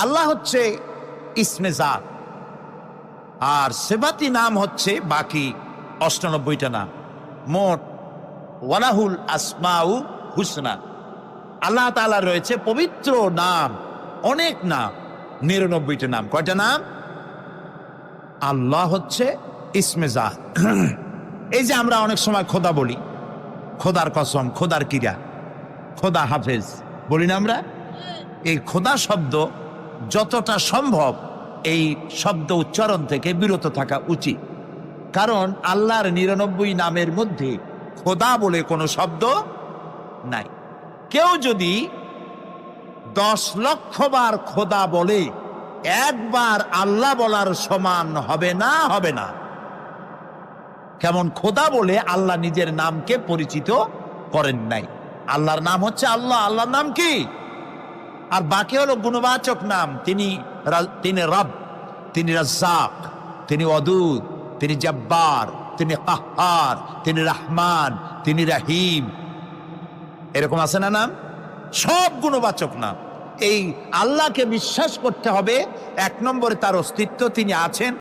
আল্লাহ হচ্ছে ইসমে জাত, আর সেবাতি নাম হচ্ছে বাকি ৯৮টা নাম। মোট ওয়ালাহুল আসমাউ হুসনা, আল্লাহ তাআলা রয়েছে পবিত্র নাম, অনেক নাম, ৯৯টা নাম। কয়টা নাম? আল্লাহ হচ্ছে ইসমে জাত। এই যে আমরা অনেক সময় খোদা বলি, খোদার কসম, খোদার কিরা, খোদা হাফেজ বলি না আমরা? এই খোদা শব্দ যতটা সম্ভব এই শব্দ উচ্চারণ থেকে বিরত থাকা উচিত, কারণ আল্লাহর ৯৯ নামের মধ্যে খোদা বলে কোনো শব্দ নাই। কেউ যদি ১০ লক্ষ বার খোদা বলে, একবার আল্লাহ বলার সমান হবে না, হবে না। কেমন খোদা বলে আল্লাহ নিজের নামকে পরিচিত করেন নাই। আল্লাহর নাম হচ্ছে আল্লাহ, আল্লাহর নাম কি? আর বাকি হলো গুণবাচক নাম। তিনি রব, তিনি রাজ্জাক, তিনি ওয়াদুদ, তিনি জব্বার, তিনি কাহ্হার, তিনি রহমান, তিনি রহিম। এরকম আছে না নাম? সব গুণবাচক নাম। এই আল্লাহকে বিশ্বাস করতে হবে, এক নম্বরে তার অস্তিত্ব, তিনি আছেন।